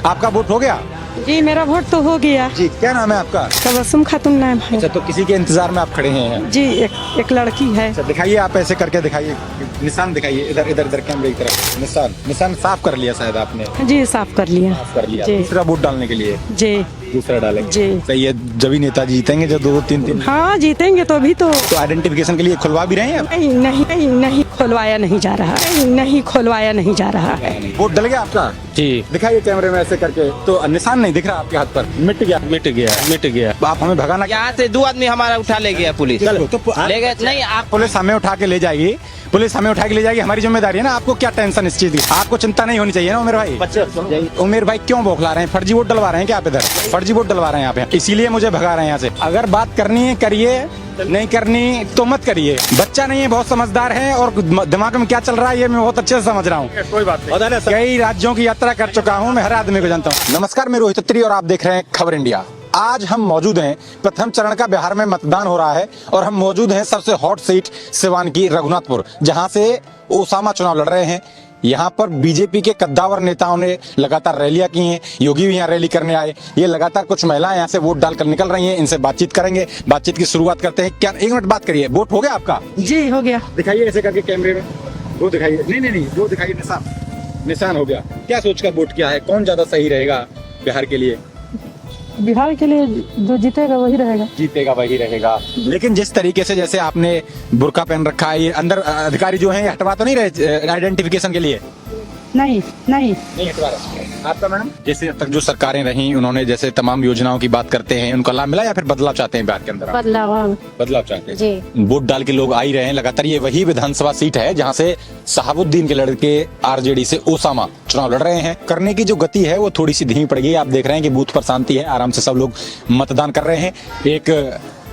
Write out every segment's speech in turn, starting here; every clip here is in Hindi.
आपका वोट हो गया? जी मेरा वोट तो हो गया। जी क्या नाम है आपका? तबस्सुम खातून नाम है। अच्छा, तो किसी के इंतजार में आप खड़े हैं? जी एक लड़की है। अच्छा, दिखाइए, आप ऐसे करके दिखाइए, निशान दिखाइए, इधर इधर इधर कैमरे की तरफ। निशान साफ कर लिया शायद आपने? जी साफ कर लिया। साफ कर लिया। जी। दूसरा वोट डालने के लिए? जी दूसरा डालेंगे। जी। सही है, जब ही नेता जीतेंगे, जब 2-3 हाँ जीतेंगे तो अभी तो। आइडेंटिफिकेशन के लिए खुलवा भी रहे हैं? नहीं नहीं नहीं नहीं खुलवाया नहीं जा रहा। नहीं खुलवाया नहीं जा रहा है। वोट डल गया आपका? जी दिखाइए कैमरे में ऐसे करके। तो निशान नहीं दिख रहा आपके हाथ पर? मिट गया? मिट गया। आप हमें भगाना? यहाँ से 2 आदमी हमारा उठा ले गया पुलिस। चलो तो ले गए नहीं आप। पुलिस हमें उठा के ले जाएगी, पुलिस हमें उठा के ले जाएगी, हमारी जिम्मेदारी है ना। आपको क्या टेंशन इस चीज की? आपको चिंता नहीं होनी चाहिए ना उमेर भाई? उमेर भाई क्यों बौखला रहे हैं? फर्जी वोट डलवा रहे हैं क्या आप इधर? फर्जी वोट डलवा रहे हैं आप यहाँ, इसीलिए मुझे भगा रहे हैं यहाँ से। अगर बात करनी है करिए, नहीं करनी तो मत करिए। बच्चा नहीं है, बहुत समझदार है और दिमाग में क्या चल रहा है ये मैं बहुत अच्छे से समझ रहा हूँ। कोई बात नहीं, कई राज्यों की यात्रा कर चुका हूँ मैं, हर आदमी को जानता हूँ। नमस्कार, मैं रोहित त्रिवेदी और आप देख रहे हैं खबर इंडिया। आज हम मौजूद हैं, प्रथम चरण का बिहार में मतदान हो रहा है और हम मौजूद हैं सबसे हॉट सीट सिवान की रघुनाथपुर, जहां से ओसामा चुनाव लड़ रहे हैं। यहाँ पर बीजेपी के कद्दावर नेताओं ने लगातार रैलियां की हैं, योगी भी यहाँ रैली करने आए। ये लगातार कुछ महिलाएं यहाँ से वोट डालकर निकल रही हैं, इनसे बातचीत करेंगे। बातचीत की शुरुआत करते हैं। क्या 1 मिनट बात करिए। वोट हो गया आपका? जी हो गया। दिखाइए ऐसे करके कैमरे में। वो दिखाइए, नहीं वो दिखाइए, निशान हो गया। क्या सोचकर वोट किया है? कौन ज्यादा सही रहेगा बिहार के लिए? बिहार के लिए जो जीतेगा वही रहेगा। जीतेगा वही रहेगा। लेकिन जिस तरीके से जैसे आपने बुर्का पहन रखा है, ये अंदर अधिकारी जो हैं हटवा तो नहीं रहे आइडेंटिफिकेशन के लिए? नहीं हटवा रहे। आपका मैडम, जैसे अब तक जो सरकारें रही उन्होंने जैसे तमाम योजनाओं की बात करते हैं, उनका लाभ मिला या फिर बदलाव चाहते हैं बिहार के अंदर? बदलाव चाहते हैं जी। वोट डाल के लोग आ ही रहे हैं लगातार। ये वही विधानसभा सीट है जहां से शहाबुद्दीन के लड़के आरजेडी से ओसामा चुनाव लड़ रहे हैं। करने की जो गति है वो थोड़ी सी धीमी पड़ गई। आप देख रहे हैं कि बूथ पर शांति है, आराम से सब लोग मतदान कर रहे हैं। एक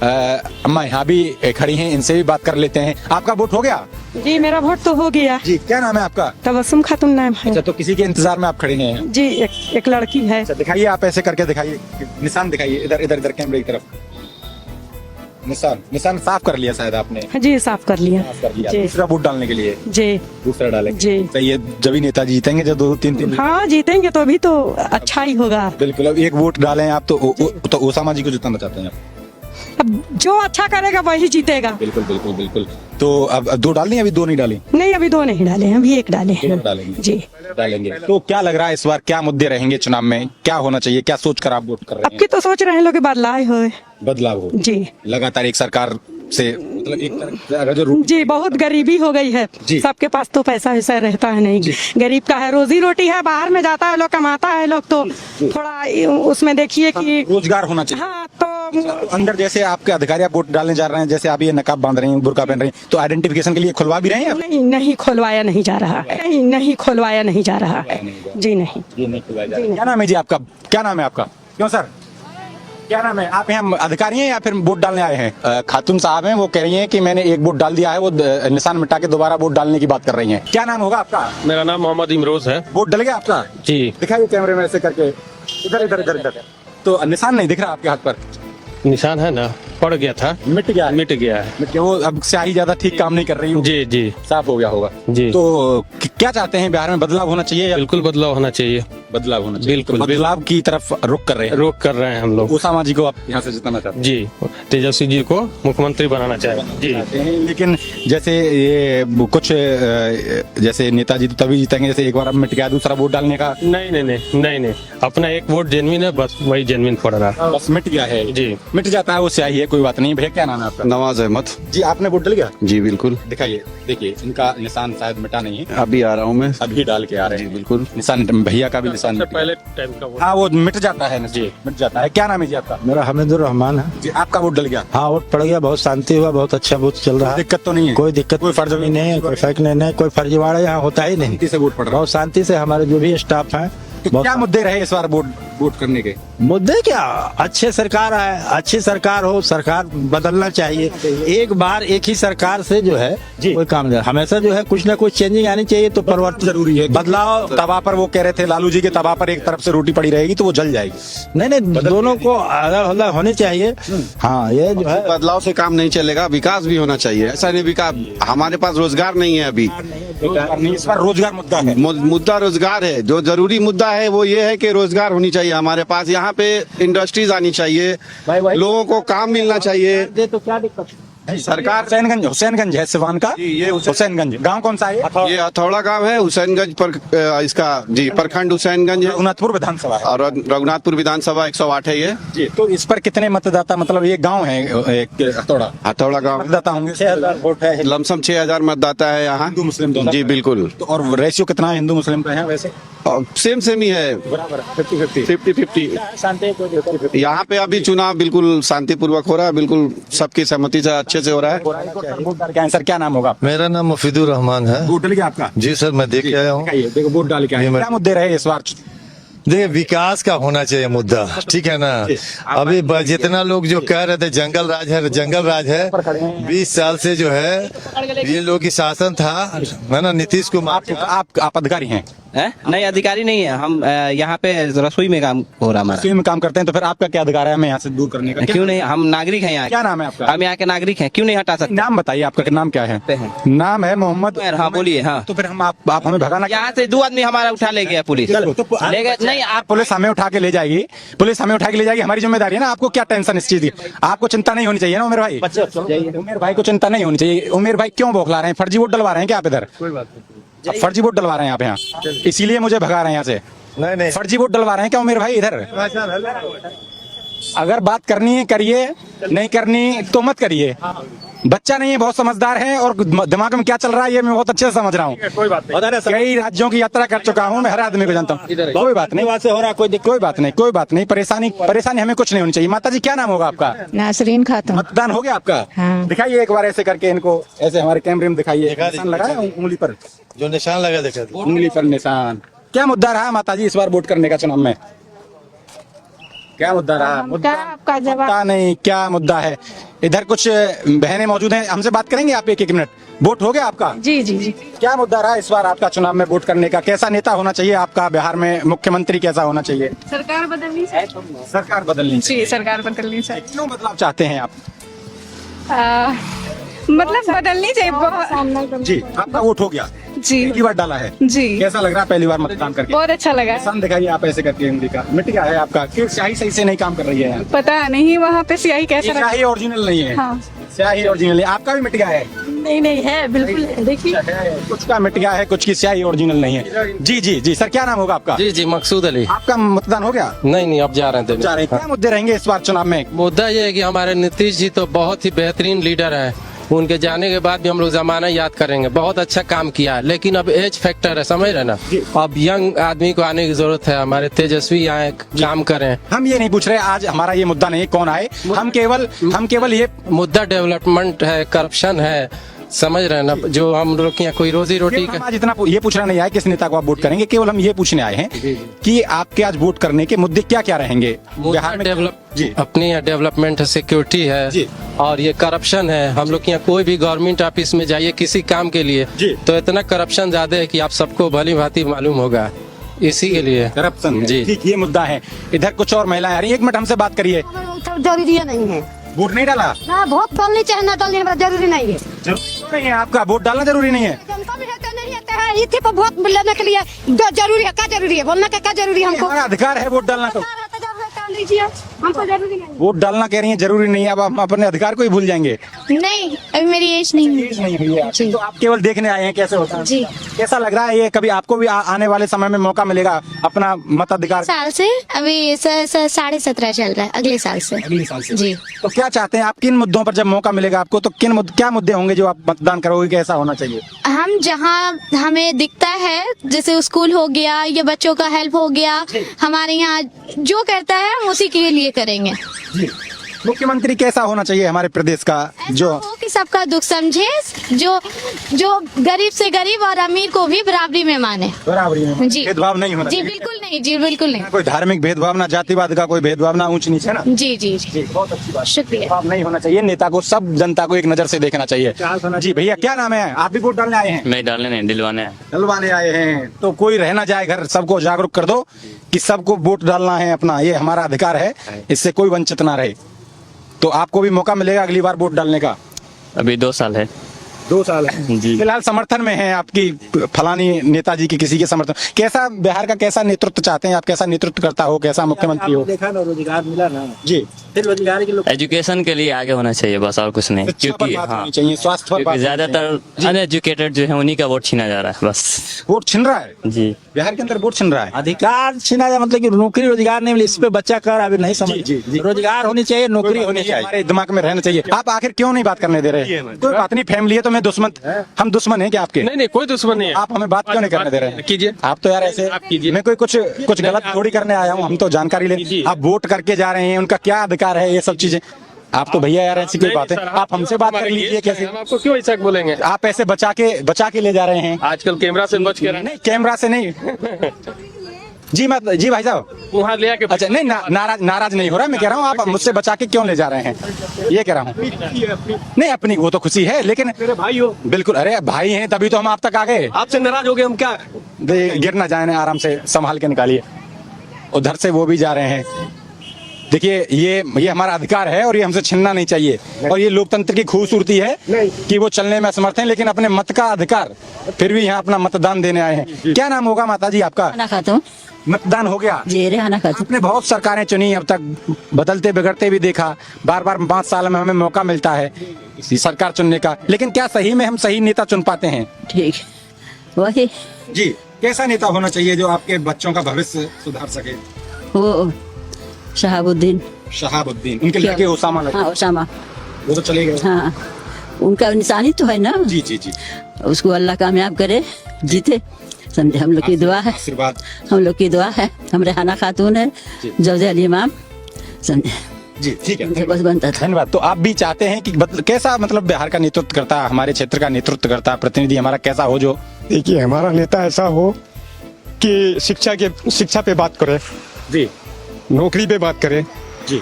अम्मा यहाँ भी खड़ी हैं, इनसे भी बात कर लेते हैं। आपका वोट हो गया? जी मेरा वोट तो हो गया। जी क्या नाम है आपका? तबस्सुम खातून नाम है। अच्छा, तो किसी के इंतजार में आप खड़े हैं? जी एक लड़की है। अच्छा, दिखाइए, आप ऐसे करके दिखाइए, निशान दिखाइए, इधर इधर इधर कैमरे की तरफ। निशान साफ कर लिया शायद आपने? जी साफ कर लिया। साफ कर लिया। जी। दूसरा वोट डालने के लिए? जी दूसरा डालेंगे। जी। सही है, जब ही नेता जीतेंगे, जब 2-3 हाँ जीतेंगे तो अभी तो अच्छा ही होगा। बिल्कुल। अब एक वोट डालें आप तो ओसामा जी को जिताना चाहते हैं आप? अब जो अच्छा करेगा वही जीतेगा। बिल्कुल। तो अब 2 डाली, अभी 2 नहीं डाली? नहीं अभी 2 नहीं डाले हैं, अभी 1 डाले हैं। डालेंगे जी डालेंगे। तो क्या लग रहा है इस बार क्या मुद्दे रहेंगे चुनाव में? क्या होना चाहिए? क्या सोचकर आप वोट कर रहे अब की तो सोच रहे हैं लोग बदलाव हो। बदलाव हो जी। लगातार एक सरकार से मतलब एक तरह जो जी बहुत गरीबी हो गई है। जी। सबके पास तो पैसा वैसा रहता है नहीं, गरीब का है, रोजी रोटी है, बाहर में जाता है लोग, कमाता है लोग, तो थोड़ा उसमें देखिए कि रोजगार होना चाहिए। हाँ तो अंदर जैसे आपके अधिकारी आप वोट डालने जा रहे हैं, जैसे आप ये नकाब बांध रही हैं, बुर्का पहन रही हैं, तो आइडेंटिफिकेशन के लिए खुलवा भी रहे हैं? नहीं खुलवाया नहीं जा रहा। नहीं खुलवाया नहीं जा रहा है। जी नहीं। क्या नाम है जी आपका? क्या नाम है आपका? क्यों सर, क्या नाम है? आप यहाँ अधिकारी हैं या फिर वोट डालने आए हैं? खातून साहब हैं, वो कह रही हैं कि मैंने एक वोट डाल दिया है, वो निशान मिटा के दोबारा वोट डालने की बात कर रही हैं। क्या नाम होगा आपका? मेरा नाम मोहम्मद इमरोज है। वोट डल गया आपका? जी दिखाइए कैमरे में ऐसे करके, इधर इधर इधर इधर। तो निशान नहीं दिख रहा आपके हाथ पर? निशान है ना, पड़ गया था। मिट गया है? मिट गया है। वो अब स्याही ज्यादा ठीक काम नहीं कर रही है। जी साफ हो गया होगा जी। तो क्या चाहते हैं, बिहार में बदलाव होना चाहिए या? बिल्कुल बदलाव होना चाहिए। बदलाव होना चाहिए। बिल्कुल, तो बदलाव की तरफ रुख कर रहे हैं। रोक कर रहे हैं हम लोग। ओसामा जी को आप यहाँ से जिताना चाहते हैं? जी, तेजस्वी जी को मुख्यमंत्री बनाना चाहेंगे जी। हैं। लेकिन जैसे ये कुछ जैसे नेताजी तो तभी जीतेंगे जैसे एक बार अब मिट गया, दूसरा वोट डालने का? नहीं, अपना एक वोट जेन्युइन है, बस वही जेन्युइन पड़ रहा है। बस मिट गया है जी। मिट जाता है वो स्याही है, कोई बात नहीं। भैया क्या नाम है आपका? नवाज अहमद। जी आपने वोट डल गया? जी बिल्कुल, दिखाइए, देखिए इनका निशान शायद मिटा नहीं है, अभी आ रहा हूँ मैं। अभी डाल के आ रहे जी हैं। बिल्कुल। निशान भैया का भी निशान मिट गया। पहले टाइम का वोट। हाँ वो मिट जाता है जी, मिट जाता है। क्या नाम है जी आपका? मेरा हमीदुर रहमान है। जी आपका वोट डल गया? हाँ वोट पड़ गया, बहुत शांति हुआ, बहुत अच्छा वोट चल रहा है। दिक्कत तो नहीं है? कोई दिक्कत कोई फर्जी नहीं है, कोई फर्क नहीं, कोई फर्जीवाड़ा यहाँ होता ही नहीं। से वोट पड़ रहा है। बहुत शांति से हमारे जो भी स्टाफ है। तो क्या मुद्दे रहे इस बार वोट करने के? मुद्दे क्या, अच्छे सरकार है, अच्छी सरकार हो, सरकार बदलना चाहिए। एक बार एक ही सरकार से जो है कोई काम नहीं, हमेशा जो है कुछ ना कुछ चेंजिंग आनी चाहिए। तो परिवर्तन जरूरी है, बदलाव। तवा पर वो कह रहे थे लालू जी के तवा पर एक तरफ से रोटी पड़ी रहेगी तो वो जल जाएगी। नहीं, दोनों को अलग अलग होनी चाहिए। हाँ, ये जो है बदलाव से काम नहीं चलेगा, विकास भी होना चाहिए। ऐसा नहीं विकास, हमारे पास रोजगार नहीं है अभी। इस पर रोजगार मुद्दा है, मुद्दा रोजगार है। जो जरूरी मुद्दा है वो ये है कि रोजगार होनी चाहिए हमारे पास। यहाँ पे इंडस्ट्रीज आनी चाहिए, लोगों को काम मिलना चाहिए। तो क्या दिक्कत सरकार हुसैनगंज है सिवान का। ये हुसैनगंज गांव कौन सा है? ये हथौड़ा गांव है, हुसैनगंज पर इसका जी प्रखंड हुसैनगंज है रघुनाथपुर विधानसभा है। और रघुनाथपुर विधानसभा 108 है ये जी। तो इस पर कितने मतदाता, मतलब ये गांव है एक हथौड़ा गांव, मतदाता होंगे? 6000 वोट है। लमसम 6000 मतदाता है यहाँ, हिंदू मुस्लिम दोनों? जी बिल्कुल। तो और रेशियो कितना है हिंदू मुस्लिम का है वैसे? सेम ही है, बराबर 50-50। 50-50। यहाँ पे अभी चुनाव बिल्कुल शांतिपूर्वक हो रहा है, बिल्कुल सबकी सहमति से अच्छे से हो रहा है। सर क्या नाम होगा? मेरा नाम मुफीदुर रहमान है। वोट डल गया आपका? जी सर, मैं देख के आया हूँ। देखो वोट डाल के आए। क्या मुद्दे रहे इस बार? देखिए, विकास का होना चाहिए मुद्दा, ठीक है ना। अभी जितना लोग जो कह रहे थे जंगल राज है, जंगल राज है। 20 साल से जो है ये लोग की शासन था, है ना, नीतीश कुमार। आप अधिकारी हैं? नहीं, अधिकारी नहीं है हम। यहाँ पे रसोई में काम हो रहा हमारा। रसोई में काम करते हैं, तो फिर आपका क्या अधिकार है हमें यहाँ से दूर करने का? क्यों नहीं, हम नागरिक हैं यहाँ। क्या नाम है आपका? हम यहाँ के नागरिक हैं, क्यों नहीं हटा सकते? नाम बताइए आपका, नाम क्या है? नाम है मोहम्मद। हाँ बोलिए। हाँ, तो फिर हम आप हमें भगाना? यहाँ से 2 आदमी हमारा उठा ले गया पुलिस। ले गए नहीं, आप पुलिस हमें उठा के ले जाएगी, पुलिस हमें उठा के ले जाएगी, हमारी जिम्मेदारी है ना। आपको क्या टेंशन इस चीज की? आपको चिंता नहीं होनी चाहिए ना उमेर भाई? उमेर भाई को चिंता नहीं होनी चाहिए। उमेर भाई क्यों बौखला रहे हैं? फर्जी वोट डलवा रहे हैं क्या आप इधर? कोई बात नहीं, फर्जी वोट डलवा रहे हैं आप यहाँ, इसीलिए मुझे भगा रहे हैं यहाँ से। नहीं, फर्जी वोट डलवा रहे हैं क्या उमेर भाई इधर? अगर बात करनी है करिए, नहीं करनी तो मत करिए। बच्चा नहीं है, बहुत समझदार है, और दिमाग में क्या चल रहा है ये मैं बहुत अच्छे से समझ रहा हूँ। कोई बात नहीं, कई राज्यों की यात्रा कर चुका हूँ मैं, हर आदमी को जानता हूँ। कोई बात नहीं, से हो रहा, कोई बात नहीं। परेशानी हमें कुछ नहीं होनी चाहिए। माता जी क्या नाम होगा आपका? नासरीन खातून। मतदान हो गया आपका? हाँ। दिखाइए एक बार ऐसे करके इनको, ऐसे हमारे कैमरे में दिखाइए। निशान लगाया उंगली पर, जो निशान लगा देखा उंगली पर निशान। क्या मुद्दा रहा माता जी इस बार वोट करने का चुनाव में? क्या मुद्दा रहा? मुद्दा आपका जवाब पता नहीं क्या मुद्दा है। इधर कुछ बहनें मौजूद हैं, हमसे बात करेंगे आप? एक मिनट। वोट हो गया आपका? जी जी जी। क्या मुद्दा रहा इस बार आपका चुनाव में वोट करने का? कैसा नेता होना चाहिए आपका बिहार में? मुख्यमंत्री कैसा होना चाहिए? सरकार बदलनी चाहिए। सरकार बदलनी चाहिए। जी, सरकार बदलनी चाहिए। क्यों बदलाव चाहते हैं आप? मतलब बदलनी चाहिए। जी, आपका वोट हो गया? जी पहली बार डाला है? जी। कैसा लग रहा है पहली बार मतदान करके? बहुत अच्छा लगा। निशान दिखाइए आप ऐसे करके उंगली का। मिट गया है आपका? क्यों स्याही सही से नहीं काम कर रही है? पता नहीं वहाँ पे स्याही कैसा लगा। स्याही ओरिजिनल नहीं है? हाँ। स्याही ओरिजिनल है। आपका भी मिट गया है? नहीं है, बिल्कुल। देखिए, कुछ का मिट गया है, कुछ की स्याही ओरिजिनल नहीं है। जी सर, क्या नाम होगा आपका? जी, मकसूद अली। आपका मतदान हो गया? नहीं, अब जा रहे थे। जा रहे हैं। क्या मुद्दे रहेंगे इस बार चुनाव में? मुद्दा ये है कि हमारे नीतीश जी तो बहुत ही बेहतरीन लीडर है। उनके जाने के बाद भी हम लोग जमाना याद करेंगे, बहुत अच्छा काम किया है। लेकिन अब एज फैक्टर है, समझ रहे ना। अब यंग आदमी को आने की जरूरत है, हमारे तेजस्वी आए काम करें। हम ये नहीं पूछ रहे आज हमारा ये मुद्दा नहीं कौन आए, हम केवल ये मुद्दा डेवलपमेंट है, करप्शन है, समझ रहे हैं ना। जो हम लोग के यहाँ कोई रोजी रोटी हम आज इतना ये पूछना नहीं आए किस नेता को आप वोट करेंगे, केवल हम ये पूछने आए हैं कि आपके आज वोट करने के मुद्दे क्या क्या रहेंगे बिहार में? अपने यहाँ डेवलपमेंट है, सिक्योरिटी है, और ये करप्शन है। हम लोग के यहाँ कोई भी गवर्नमेंट ऑफिस में जाइए किसी काम के लिए तो इतना करप्शन ज्यादा है कि आप सबको भली भांति मालूम होगा। इसी के लिए करप्शन जी, ठीक, ये मुद्दा है। इधर कुछ और महिलाएं आ रही हैं, एक मिनट हमसे बात करिए। जरूरी नहीं है, वोट नहीं डाला? ना वोट डालनी चाहे ना डालनी हमारा जरूरी नहीं है। जरूरी नहीं है आपका वोट डालना? जरूरी नहीं है? जनता भी रहता नहीं रहता है, इसी पर वोट लेने के लिए जरूरी है। क्या जरूरी है? बोलना क्या जरूरी है हमको? हमारा अधिकार है वोट डालना। तो हमको जरूरी नहीं। वोट डालना कह रही है जरूरी नहीं है, अब हम अपने अधिकार को ही भूल जाएंगे। नहीं, अभी मेरी एज नहीं हुई। एज नहीं हुई है आपकी, तो आप केवल देखने आए हैं कैसे होता है? जी। कैसा लग रहा है ये? कभी आपको भी आने वाले समय में मौका मिलेगा अपना मताधिकार? साल से अभी 17.5 चल रहा है, अगले साल से। अगले साल से जी। तो क्या चाहते हैं आप? किन मुद्दों पर जब मौका मिलेगा आपको तो क्या मुद्दे होंगे जो आप मतदान करोगे? कैसा होना चाहिए? हम जहाँ हमें दिखता है, जैसे स्कूल हो गया या बच्चों का हेल्प हो गया, हमारे यहाँ जो करता है हम उसी के लिए करेंगे। मुख्यमंत्री कैसा होना चाहिए हमारे प्रदेश का? जो कि सबका दुख समझे, जो जो गरीब से गरीब और अमीर को भी बराबरी में माने। बराबरी में जी। भेदभाव नहीं होना जी चाहिए। बिल्कुल नहीं, जी बिल्कुल नहीं। कोई धार्मिक भेदभाव ना जातिवाद का कोई भेदभाव ना ऊंच नीचे ना। जी जी जी, बहुत अच्छी बात। शुक्रिया। भेदभाव नहीं होना चाहिए, नेता को सब जनता को एक नजर से देखना चाहिए। जी भैया क्या नाम है, आप भी वोट डालने आए हैं? नहीं डालने नहीं, दिलवाने हैं। डलवाने आए हैं, तो कोई रह ना जाए घर, सबको जागरूक कर दो कि सबको वोट डालना है अपना, ये हमारा अधिकार है, इससे कोई वंचित ना रहे। तो आपको भी मौका मिलेगा अगली बार वोट डालने का। अभी 2 साल है। 2 साल है जी। फिलहाल समर्थन में है आपकी फलानी नेताजी की किसी के समर्थन। कैसा बिहार का कैसा नेतृत्व चाहते हैं आप, कैसा नेतृत्व करता हो, कैसा मुख्यमंत्री हो? देखा ना, रोजगार मिला ना जी, फिर रोजगार के लोग एजुकेशन के लिए आगे होना चाहिए बस, और कुछ नहीं। शिक्षा पर क्योंकि बात हाँ, होनी चाहिए, स्वास्थ्य पर बात क्योंकि होनी चाहिए। ज्यादातर अनएजुकेटेड जो है उन्हीं का वोट छीना जा रहा है बस। वोट छिन रहा है जी। बिहार के अंदर, वोट छिन रहा है। अधिकार छीना जाए मतलब कि नौकरी रोजगार नहीं मिले, इस पे बच्चा कर अभी नहीं समझ। जी। रोजगार होनी चाहिए, नौकरी होनी चाहिए। हमारे दिमाग में रहना चाहिए। आप आखिर क्यों नहीं बात करने दे रहे? कोई बात नहीं, फैमिली है तो मैं दुश्मन, हम दुश्मन हैं क्या आपके? नहीं कोई दुश्मन नहीं है। आप हमें बात क्यों नहीं करने दे रहे हैं? कीजिए। आप तो यार ऐसे, आप कीजिए। मैं कोई कुछ गलत थोड़ी करने आया हूँ, हम तो जानकारी ले। आप वोट करके जा रहे हैं, उनका क्या अधिकार है, ये सब चीजें। आप तो भैया यार ऐसी कोई बात है, आप हमसे बात कर लीजिए। कैसे हम आपको क्यों ऐसा बोलेंगे? आप ऐसे बचा के ले जा रहे हैं? आजकल कैमरा से बच के रहना। नहीं, कैमरा से नहीं। जी भाई साहब, वहाँ ले आके अच्छा नहीं, नाराज नहीं हो रहा, मैं कह रहा हूँ आप मुझसे बचा के क्यों ले जा रहे हैं, ये कह रहा हूँ। नहीं अपनी वो तो खुशी है, लेकिन भाई हो। बिल्कुल, अरे भाई हैं तभी तो हम आप तक आ गए। आपसे नाराज हो गए हम क्या? गिर ना जाए, आराम से संभाल के निकालिए। उधर से वो भी जा रहे हैं। देखिए ये हमारा अधिकार है और ये हमसे छीनना नहीं चाहिए। और ये लोकतंत्र की खूबसूरती है कि वो चलने में असमर्थ हैं, लेकिन अपने मत का अधिकार फिर भी यहाँ अपना मतदान देने आए हैं। क्या नाम होगा माता जी आपका? खाना खाता हूँ मतदान हो गया? जी, खाना खाता हूँ। आपने बहुत सरकारें चुनी, अब तक बदलते बिगड़ते भी देखा, बार 5 साल में हमें मौका मिलता है सरकार चुनने का, लेकिन क्या सही में हम सही नेता चुन पाते हैं? ठीक वही जी, कैसा नेता होना चाहिए जो आपके बच्चों का भविष्य सुधार सके? वो शहाबुद्दीन। शहाबुद्दीन, उनके लड़के ओसामा लड़के, हाँ ओसामा, वो तो चले गए। हाँ उनका निशानी तो है ना। जी जी जी, उसको अल्लाह कामयाब करे, जीते, समझे। हम लोग की दुआ है, आशीर्वाद। हम लोग की दुआ है। हम रेहाना खातून है, जवजे अली इमाम, समझे। जी ठीक है, बस बनता था। धन्यवाद। तो आप भी चाहते हैं कि कैसा मतलब बिहार का नेतृत्व करता, हमारे क्षेत्र का नेतृत्व करता प्रतिनिधि हमारा कैसा हो? जो देखिए हमारा नेता ऐसा हो कि शिक्षा पे बात करे जी, नौकरी पे बात करे जी,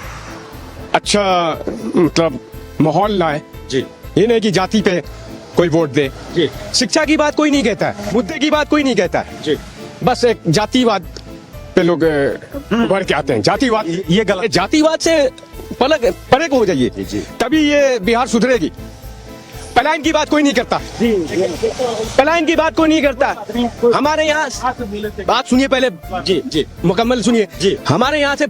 अच्छा मतलब माहौल लाए जी, ये नहीं कि जाति पे कोई वोट दे। जी, शिक्षा की बात कोई नहीं कहता है, मुद्दे की बात कोई नहीं कहता है, जी। बस एक जातिवाद पे लोग बढ़ के आते हैं। जातिवाद ये गलत। जातिवाद से परे को हो जाइए, तभी ये बिहार सुधरेगी। पलायन की बात कोई नहीं करता, पलायन की बात कोई नहीं करता। हमारे यहाँ बात सुनिए पहले, जी जी, मुकम्मल सुनिए जी। हमारे यहाँ से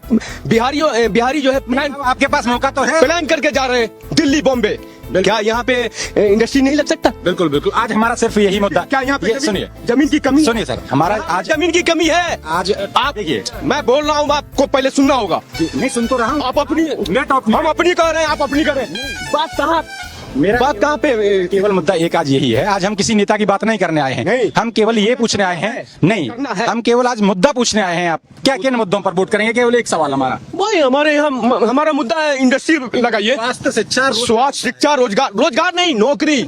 बिहारी जो है आपके पास मौका तो है, प्लान करके जा रहे हैं दिल्ली बॉम्बे। क्या यहाँ पे इंडस्ट्री नहीं लग सकता? बिल्कुल बिल्कुल। आज हमारा सिर्फ यही मुद्दा, क्या यहाँ पे सुनिए, जमीन की कमी? सुनिए सर, हमारा आज जमीन की कमी है। आज आप देखिए, मैं बोल रहा हूँ, आपको पहले सुनना होगा। नहीं सुन तो रहा हूँ। आप अपनी हम अपनी कह रहे हैं, आप अपनी करें। बात कहाँ मेरा बात कहाँ पे? केवल मुद्दा एक आज यही है, आज हम किसी नेता की बात नहीं करने आए हैं, नहीं। हम केवल ये पूछने आए हैं, नहीं करना है। हम केवल आज मुद्दा पूछने आए हैं। आप क्या किन मुद्दों पर वोट करेंगे? केवल एक सवाल हमारा, भाई हमारे यहाँ हमारा मुद्दा है इंडस्ट्री लगाइए, स्वास्थ्य, शिक्षा, स्वास्थ्य, शिक्षा, रोजगार नहीं, नौकरी।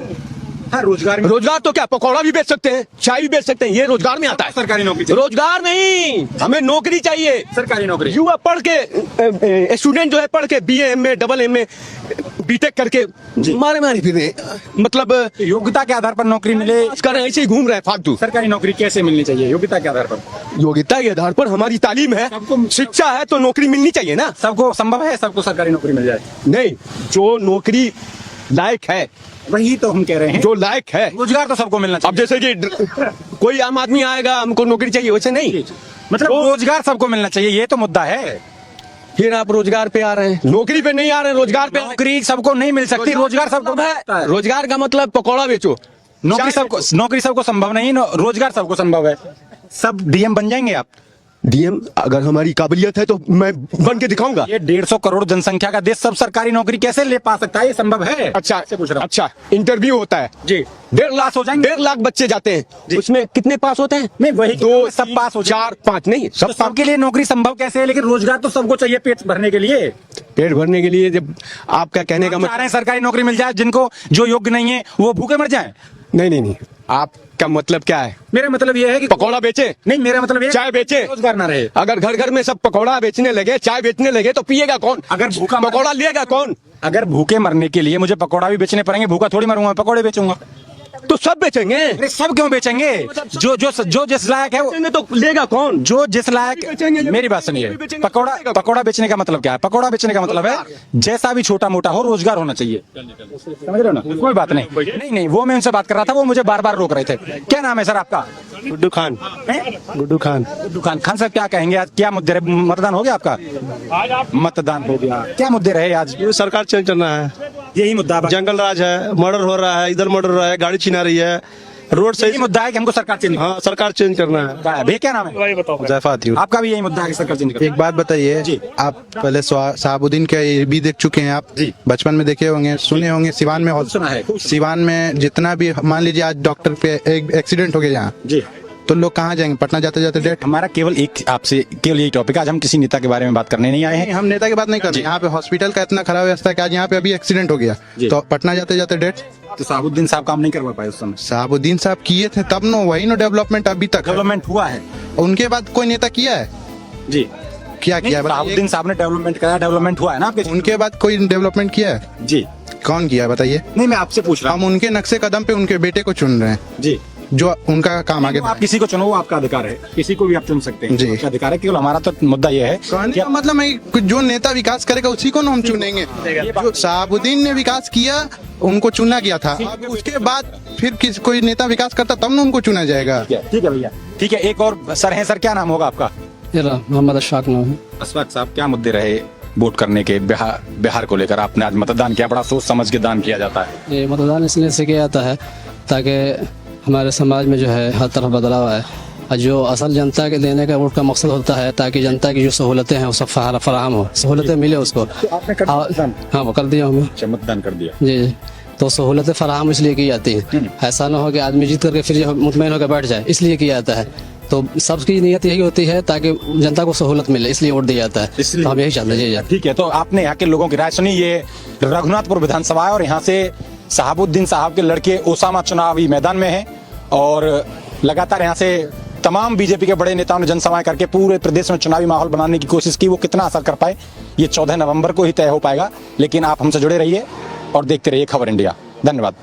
हाँ, रोजगार। रोजगार तो क्या, पकौड़ा भी बेच सकते हैं, चाय भी बेच सकते हैं, ये रोजगार में आता है। सरकारी नौकरी चाहिए। रोजगार नहीं, हमें नौकरी चाहिए, सरकारी नौकरी। युवा पढ़ के स्टूडेंट जो है पढ़ के BA MA AA BTech करके मारे फिर रहे, मतलब योग्यता के आधार पर नौकरी मिले, कर ऐसे ही घूम रहे हैं फालतू। सरकारी नौकरी कैसे मिलनी चाहिए? योग्यता के आधार पर। योग्यता के आधार पर हमारी तालीम है, शिक्षा है, तो नौकरी मिलनी चाहिए ना। सबको संभव है, सबको सरकारी नौकरी मिल जाए? नहीं, जो नौकरी लायक है, वही तो हम कह रहे हैं, जो लायक है। रोजगार तो सबको मिलना अब चाहिए। जैसे कि कोई आम आदमी आएगा, हमको नौकरी चाहिए, वैसे नहीं, मतलब रोजगार सबको मिलना चाहिए, ये तो मुद्दा है। फिर आप रोजगार पे आ रहे हैं, नौकरी पे नहीं आ रहे हैं, रोजगार पे। नौकरी सबको नहीं मिल सकती, रोजगार सबको मिलता है। रोजगार का मतलब पकौड़ा बेचो। नौकरी सबको संभव नहीं, रोजगार सबको संभव है। सब DM बन जाएंगे आप? DM अगर हमारी काबिलियत है तो मैं बन के दिखाऊंगा। ये 150 करोड़ जनसंख्या का देश सब सरकारी नौकरी कैसे ले पा सकता है? ये संभव है? अच्छा से पूछ रहा हूं। अच्छा, इंटरव्यू होता है जी, 1.5 लाख हो जाएंगे, 1.5 लाख बच्चे जाते हैं, उसमें कितने पास होते हैं? नहीं वही 2 सब पास हो 4 5 नहीं, सब सबके लिए नौकरी संभव कैसे है? लेकिन रोजगार तो सबको चाहिए पेट भरने के लिए। पेट भरने के लिए जब आपका कहने का हम चाह रहे हैं सरकारी नौकरी मिल जाए, जिनको जो योग्य नहीं है वो भूखे मर जाएं। नहीं, आपका मतलब क्या है? मेरा मतलब ये है कि पकौड़ा बेचे, नहीं, मेरा मतलब ये है चाय बेचे, रोजगार ना रहे। अगर घर घर में सब पकौड़ा बेचने लगे, चाय बेचने लगे, तो पिएगा कौन? अगर भूखा पकौड़ा लेगा कौन? अगर भूखे मरने के लिए मुझे पकौड़ा भी बेचने पड़ेंगे, भूखा थोड़ी मरूंगा, पकौड़े बेचूंगा। तो सब बेचेंगे। अरे सब क्यों बेचेंगे? जो जिस लायक है वो तो लेगा कौन? जो जिस लायक, मेरी बात सुनिए, पकौड़ा बेचने का मतलब क्या है? पकौड़ा बेचने का मतलब है जैसा भी छोटा मोटा हो, रोजगार होना चाहिए। समझ रहे हो ना? कोई बात नहीं, वो मैं उनसे बात कर रहा था, वो मुझे बार बार रोक रहे थे। क्या नाम है सर आपका? गुड्डू खान। गुड्डू खान खान साहब, क्या कहेंगे आज? क्या मुद्दे रहे? मतदान हो गया आपका? मतदान हो गया। क्या मुद्दे रहे आज? सरकार चेंज करना है, यही मुद्दा। जंगल राज है, मर्डर हो रहा है, इधर मर्डर हो रहा है, गाड़ी छिना रही है, रोड यही मुद्दा है कि हमको सरकार चेंज। हाँ, सरकार चेंज करना है। भैया क्या नाम है? जयफात आपका भी यही मुद्दा है कि सरकार चेंज करना। एक बात बताइए जी। आप पहले शहाबुद्दीन के भी देख चुके हैं, आप जी। बचपन में देखे होंगे, सुने होंगे। सिवान में सुना है। सिवान में जितना भी, मान लीजिए आज डॉक्टर पे एक एक्सीडेंट हो गया यहाँ, जी, तो लोग कहाँ जाएंगे? पटना जाते जाते डेट। हमारा केवल यही टॉपिक है। आज हम किसी नेता के बारे में बात करने नहीं आए हैं। हम नेता की बात नहीं कर रहे। यहाँ पे हॉस्पिटल का इतना खराब व्यवस्था है कि आज यहाँ पे अभी एक्सीडेंट हो गया, जी। तो पटना जाते जाते डेट। तो शहाबुद्दीन साहब काम नहीं करवा पाए उस समय। शहाबुद्दीन साहब किए थे तब नो, वही नो डेवलपमेंट अभी तक है। डेवलपमेंट हुआ है। उनके बाद कोई नेता किया है? जी, क्या किया है? शहाबुद्दीन साहब ने डेवलपमेंट कराया, डेवलपमेंट हुआ है ना आपके? उनके बाद कोई डेवलपमेंट किया है? जी, कौन किया है बताइए? नहीं, मैं आपसे पूछ रहा हूँ। हम उनके नक्शे कदम पे उनके बेटे को चुन रहे हैं, जी, जो उनका काम आगे आप किसी को चुनो, वो आपका अधिकार है। किसी को भी आप चुन सकते हैं, जी। आपका अधिकार है। केवल हमारा तो मुद्दा ये है कहने का मतलब है जो नेता विकास करेगा उसी को ना हम चुनेंगे। जो शहाबुद्दीन ने विकास किया उनको चुना गया था, अब उसके बाद फिर कोई नेता विकास करता तब ना उनको चुना जाएगा। ठीक है भैया, ठीक है। एक और सर है। सर क्या नाम होगा आपका? मोहम्मद अशफाक नाम है। अशफाक साहब, क्या मुद्दे रहे वोट करने के? बिहार को लेकर आपने आज मतदान किया, बड़ा सोच समझ के दान किया जाता है। ये मतदान इसलिए से किया जाता है ताकि हमारे समाज में जो है हर तरफ बदलाव आए, और जो असल जनता के देने का वोट का मकसद होता है ताकि जनता की जो सहूलतें हैं वो सब फराहम हो, सहूलतें मिले उसको। हाँ, वो कर दिया हमें। मतदान कर दिया। जी, तो सहूलतें फराहम इसलिए की जाती हैं। ऐसा ना हो कि आदमी जीत करके फिर मुतमईन होकर बैठ जाए, इसलिए किया जाता है। तो सबकी नीयत यही होती है ताकि जनता को सहूलत मिले, इसलिए वोट दिया जाता है। तो हम यही चाहते हैं। जी, ठीक है। तो आपने यहाँ के लोगों की राय सुनी। ये रघुनाथपुर विधानसभा है और यहाँ से शहाबुद्दीन साहब के लड़के ओसामा चुनावी मैदान में है, और लगातार यहाँ से तमाम बीजेपी के बड़े नेताओं ने जनसभाएं करके पूरे प्रदेश में चुनावी माहौल बनाने की कोशिश की। वो कितना असर कर पाए ये 14 नवंबर को ही तय हो पाएगा। लेकिन आप हमसे जुड़े रहिए और देखते रहिए खबर इंडिया। धन्यवाद।